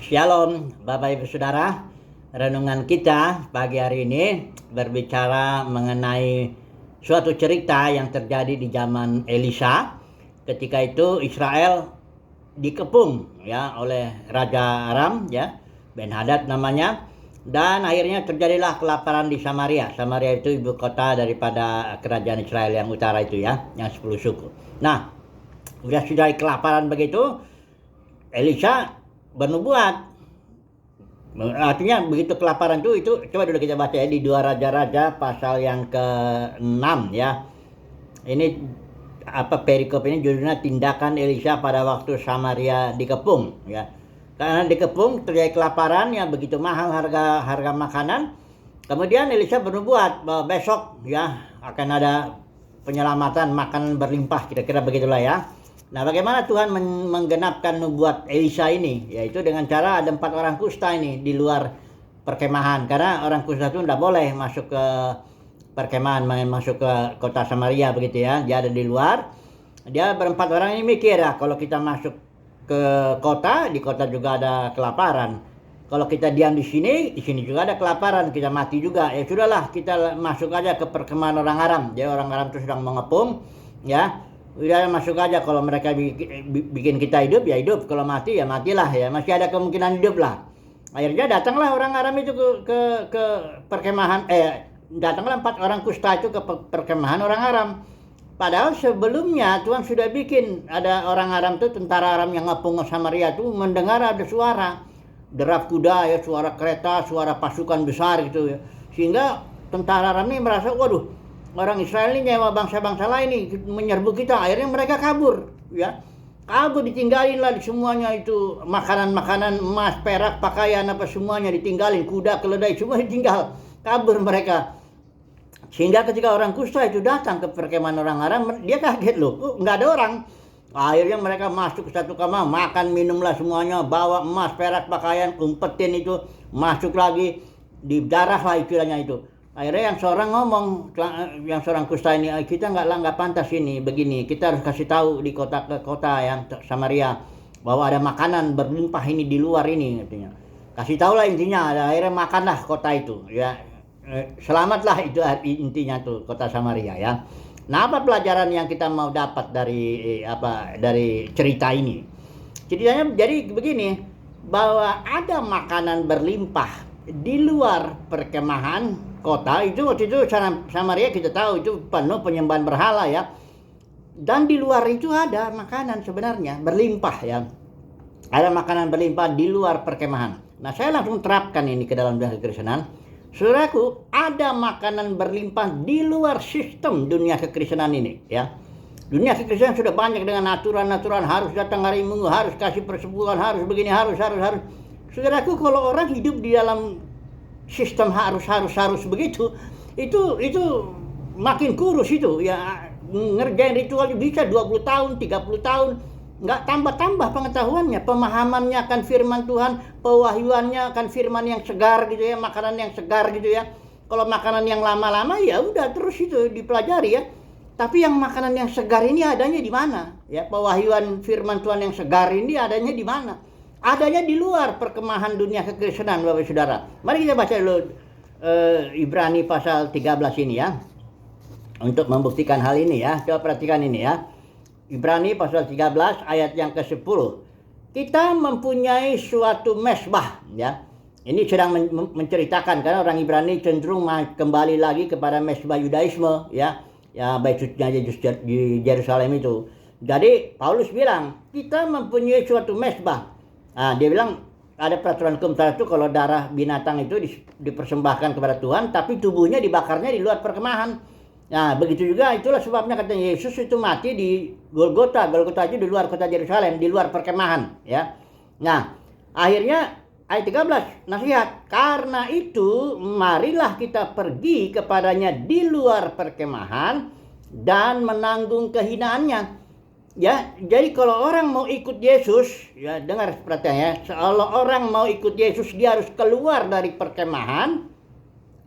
Shalom Bapak Ibu Saudara. Renungan kita pagi hari ini berbicara mengenai suatu cerita yang terjadi di zaman Elisa. Ketika itu Israel dikepung ya oleh Raja Aram ya, Ben-Hadad namanya, dan akhirnya terjadilah kelaparan di Samaria. Samaria itu ibu kota daripada kerajaan Israel yang utara itu ya, yang 10 suku. Nah, sudah kelaparan begitu, Elisa bernubuat. Artinya begitu kelaparan itu coba dulu kita baca ya di 2 Raja-Raja pasal yang ke-6 ya. Ini perikop ini judulnya tindakan Elisa pada waktu Samaria dikepung ya. Karena dikepung terjadi kelaparan yang begitu mahal harga makanan. Kemudian Elisa bernubuat bahwa besok ya akan ada penyelamatan, makanan berlimpah, kira-kira begitulah ya. Nah, bagaimana Tuhan menggenapkan nubuat Elisa ini? Yaitu dengan cara ada 4 orang kusta ini di luar perkemahan. Karena orang kusta itu tidak boleh masuk ke perkemahan, masuk ke kota Samaria begitu ya. Dia ada di luar. Dia berempat orang ini mikir ya, kalau kita masuk ke kota, di kota juga ada kelaparan. Kalau kita diam di sini juga ada kelaparan, kita mati juga. Ya sudahlah, kita masuk aja ke perkemahan orang Aram. Jadi orang Aram itu sedang mengepung ya. Udah masuk aja, kalau mereka bikin kita hidup ya hidup, kalau mati ya matilah ya, masih ada kemungkinan hidup lah. Akhirnya datanglah orang Aram itu ke perkemahan, datanglah 4 orang kusta itu ke perkemahan orang Aram. Padahal sebelumnya Tuhan sudah bikin ada orang Aram itu, tentara Aram yang ngepung Samaria itu mendengar ada suara derap kuda ya, suara kereta, suara pasukan besar gitu ya. Sehingga tentara Aram ini merasa, waduh, orang Israel ini nyewa bangsa-bangsa lain nih menyerbu kita. Akhirnya mereka kabur ya. Kabur, ditinggalin lah semuanya itu, makanan-makanan, emas, perak, pakaian apa semuanya ditinggalin, kuda, keledai semua ditinggal. Kabur mereka. Sehingga ketika orang kusta itu datang ke perkemahan orang Aram, dia kaget loh, nggak ada orang. Akhirnya mereka masuk ke satu kamar, makan minumlah semuanya, bawa emas, perak, pakaian, umpetin itu, masuk lagi, di darah lah istilahnya itu. Akhirnya yang seorang kusta ini, kita nggak pantas ini begini, kita harus kasih tahu di kota ke kota yang Samaria bahwa ada makanan berlimpah ini di luar ini, katanya. Kasih tahu lah intinya. Akhirnya makanlah kota itu ya, selamatlah itu intinya tuh kota Samaria ya. Nah, apa pelajaran yang kita mau dapat dari cerita ini? Ceritanya jadi begini, bahwa ada makanan berlimpah di luar perkemahan kota itu. Waktu itu Samaria kita tahu itu penuh penyembahan berhala ya, dan di luar itu ada makanan sebenarnya berlimpah ya, ada makanan berlimpah di luar perkemahan. Nah, saya langsung terapkan ini ke dalam dunia kekristenan. Saudaraku, ada makanan berlimpah di luar sistem dunia kekristenan ini ya. Dunia kekristenan sudah banyak dengan aturan-aturan, harus datang hari Minggu, harus kasih persepuluhan, harus begini, harus. Saudaraku, kalau orang hidup di dalam sistem harus begitu, itu makin kurus itu ya. Ngerjain ritual bisa 20 tahun, 30 tahun, nggak tambah pengetahuannya, pemahamannya akan firman Tuhan, pewahyuannya akan firman yang segar gitu ya, makanan yang segar gitu ya. Kalau makanan yang lama-lama ya udah terus itu dipelajari ya. Tapi yang makanan yang segar ini adanya di mana? Ya, pewahyuan firman Tuhan yang segar ini adanya di mana? Adanya di luar perkemahan dunia kekristenan, Bapak Saudara. Mari kita baca dulu Ibrani pasal 13 ini ya, untuk membuktikan hal ini ya. Coba perhatikan ini ya. Ibrani pasal 13 ayat yang ke-10. Kita mempunyai suatu mesbah ya. Ini sedang menceritakan, karena orang Ibrani cenderung kembali lagi kepada mesbah Yudaisme ya. Ya, bait sucinya di Yerusalem itu. Jadi Paulus bilang, kita mempunyai suatu mesbah. Nah, dia bilang ada peraturan hukum tertentu, kalau darah binatang itu dipersembahkan kepada Tuhan, tapi tubuhnya dibakarnya di luar perkemahan. Nah, begitu juga, itulah sebabnya katanya Yesus itu mati di Golgota. Golgota itu di luar kota Yerusalem, di luar perkemahan ya. Nah, akhirnya ayat 13 nasihat, karena itu marilah kita pergi kepadanya di luar perkemahan dan menanggung kehinaannya. Ya, jadi kalau orang mau ikut Yesus, ya dengar perhatiannya, kalau orang mau ikut Yesus, dia harus keluar dari perkemahan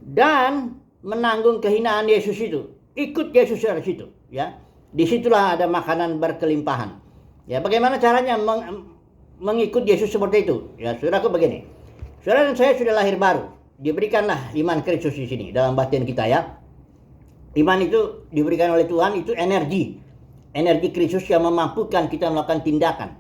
dan menanggung kehinaan Yesus itu. Ikut Yesus dari situ, ya. Disitulah ada makanan berkelimpahan. Ya, bagaimana caranya mengikut Yesus seperti itu. Ya, saudaraku begini. Saudara dan saya sudah lahir baru. Diberikanlah iman Kristus di sini dalam batin kita ya. Iman itu diberikan oleh Tuhan, itu energi. Energi Kristus yang memampukan kita melakukan tindakan.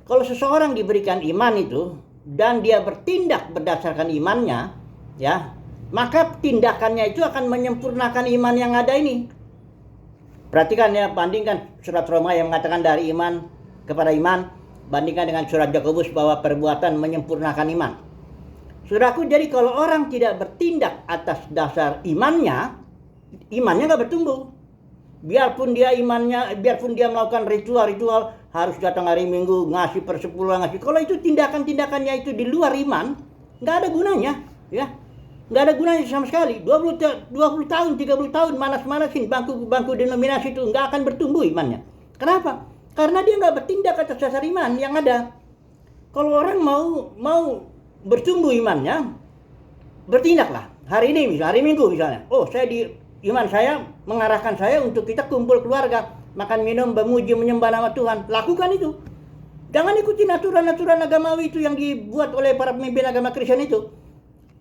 Kalau seseorang diberikan iman itu dan dia bertindak berdasarkan imannya, ya, maka tindakannya itu akan menyempurnakan iman yang ada ini. Perhatikan ya, bandingkan surat Roma yang mengatakan dari iman kepada iman, bandingkan dengan surat Yakobus bahwa perbuatan menyempurnakan iman. Saudaraku, jadi kalau orang tidak bertindak atas dasar imannya nggak bertumbuh. Biarpun dia melakukan ritual harus datang hari Minggu, ngasih persepuluhan, ngasih. Kalau itu tindakannya itu di luar iman, nggak ada gunanya, ya. Nggak ada gunanya sama sekali. 20 tahun, 30 tahun manas-manasin bangku denominasi itu nggak akan bertumbuh imannya. Kenapa? Karena dia nggak bertindak atas dasar iman yang ada. Kalau orang mau bertumbuh imannya, bertindaklah. Hari Minggu misalnya. Oh, iman saya mengarahkan saya untuk kita kumpul keluarga, makan minum, memuji, menyembah nama Tuhan. Lakukan itu. Jangan ikuti aturan-aturan agamawi itu yang dibuat oleh para pemimpin agama Kristen itu.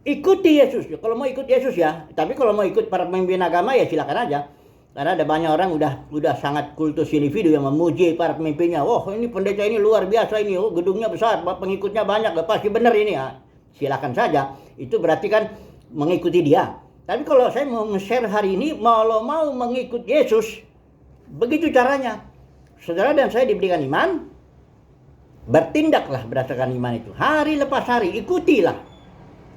Ikuti Yesus. Kalau mau ikut Yesus ya. Tapi kalau mau ikut para pemimpin agama ya silakan aja. Karena ada banyak orang udah sangat kultus individu yang memuji para pemimpinnya. Oh, ini pendeta ini luar biasa ini. Oh, gedungnya besar, pengikutnya banyak. Pasti benar ini ya. Silakan saja. Itu berarti kan mengikuti dia. Tapi kalau saya mau nge-share hari ini, mau mengikut Yesus, begitu caranya. Saudara dan saya diberikan iman, bertindaklah berdasarkan iman itu. Hari lepas hari, ikutilah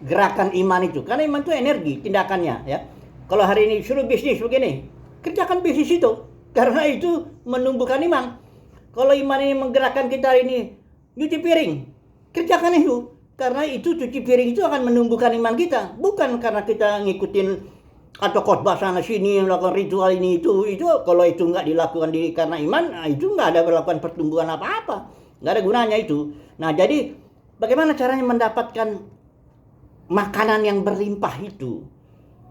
gerakan iman itu. Karena iman itu energi, tindakannya. Ya. Kalau hari ini suruh bisnis begini, kerjakan bisnis itu. Karena itu menumbuhkan iman. Kalau iman ini menggerakkan kita ini, nyuci piring, kerjakan itu. Karena itu cuci piring itu akan menumbuhkan iman kita. Bukan karena kita ngikutin atau khotbah sana sini, melakukan ritual ini itu kalau itu nggak dilakukan karena iman, itu nggak ada melakukan pertumbuhan apa-apa. Nggak ada gunanya itu. Nah, jadi bagaimana caranya mendapatkan makanan yang berlimpah itu?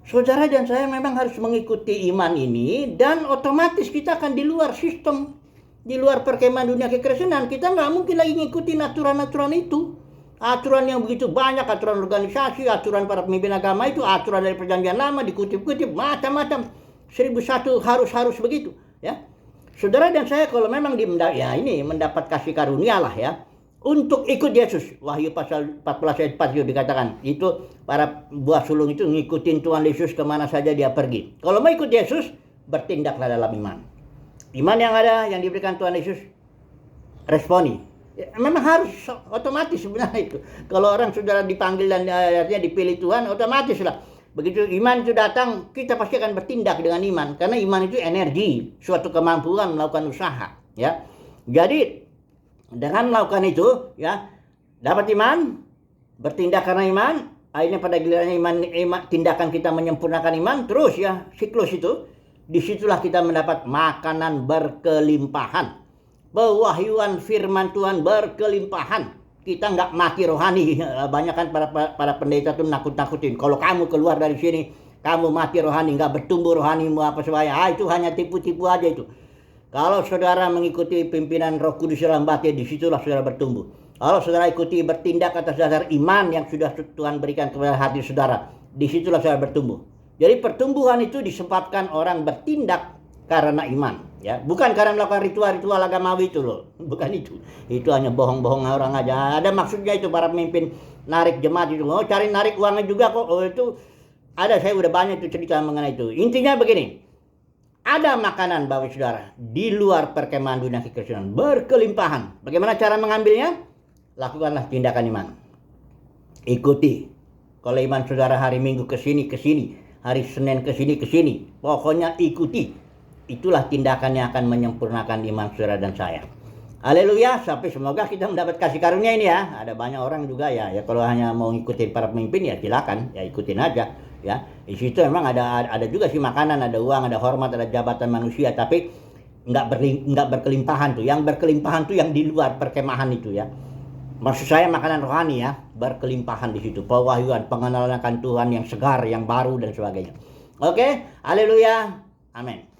Saudara dan saya memang harus mengikuti iman ini dan otomatis kita akan di luar sistem, di luar perkemahan dunia kekristenan. Kita nggak mungkin lagi ngikutin aturan-aturan itu. Aturan yang begitu banyak, aturan organisasi, aturan para pemimpin agama itu, aturan dari perjanjian lama, dikutip-kutip, macam-macam. 1001 harus begitu. Ya. Saudara dan saya kalau memang mendapat kasih karunia lah ya. Untuk ikut Yesus. Wahyu pasal 14 ayat 4 itu dikatakan. Itu para buah sulung itu ngikutin Tuhan Yesus kemana saja dia pergi. Kalau mau ikut Yesus, bertindaklah dalam iman. Iman yang ada, yang diberikan Tuhan Yesus, responi. Ya, memang harus otomatis sebenarnya itu. Kalau orang saudara dipanggil dan artinya dipilih Tuhan, otomatis lah. Begitu iman itu datang, kita pasti akan bertindak dengan iman. Karena iman itu energi, suatu kemampuan melakukan usaha. Ya, jadi dengan melakukan itu, ya dapat iman, bertindak karena iman. Akhirnya pada gilirannya iman, tindakan kita menyempurnakan iman. Terus ya siklus itu, disitulah kita mendapat makanan berkelimpahan. Pewahyuan firman Tuhan berkelimpahan. Kita nggak mati rohani. Banyak kan para pendeta tuh nakut-nakutin. Kalau kamu keluar dari sini, kamu mati rohani, nggak bertumbuh rohanimu apa sebagainya. Itu hanya tipu-tipu aja itu. Kalau saudara mengikuti pimpinan Roh Kudus dalam batin, disitulah saudara bertumbuh. Kalau saudara ikuti bertindak atas dasar iman yang sudah Tuhan berikan kepada hati saudara, disitulah saudara bertumbuh. Jadi pertumbuhan itu disebabkan orang bertindak karena iman, ya, bukan karena melakukan ritual agamawi itu loh, bukan itu hanya bohong-bohong orang aja. Ada maksudnya itu para pemimpin narik jemaat itu, cari narik uangnya juga kok. Itu ada, saya udah banyak itu cerita mengenai itu. Intinya begini, ada makanan Bapak Saudara di luar perkemahan dunia kekristenan berkelimpahan. Bagaimana cara mengambilnya? Lakukanlah tindakan iman, ikuti. Kalau iman saudara hari Minggu ke sini, hari Senin ke sini, pokoknya ikuti. Itulah tindakan yang akan menyempurnakan iman saudara dan saya. Haleluya, sampai semoga kita mendapat kasih karunia ini ya. Ada banyak orang juga ya kalau hanya mau ngikutin para pemimpin ya silakan, ya ikutin aja ya. Di situ memang ada juga sih makanan, ada uang, ada hormat, ada jabatan manusia, tapi nggak berkelimpahan tuh. Yang berkelimpahan tuh yang di luar perkemahan itu ya. Maksud saya makanan rohani ya, berkelimpahan di situ. Pewahyuan, pengenalan akan Tuhan yang segar, yang baru dan sebagainya. Oke, haleluya. Amin.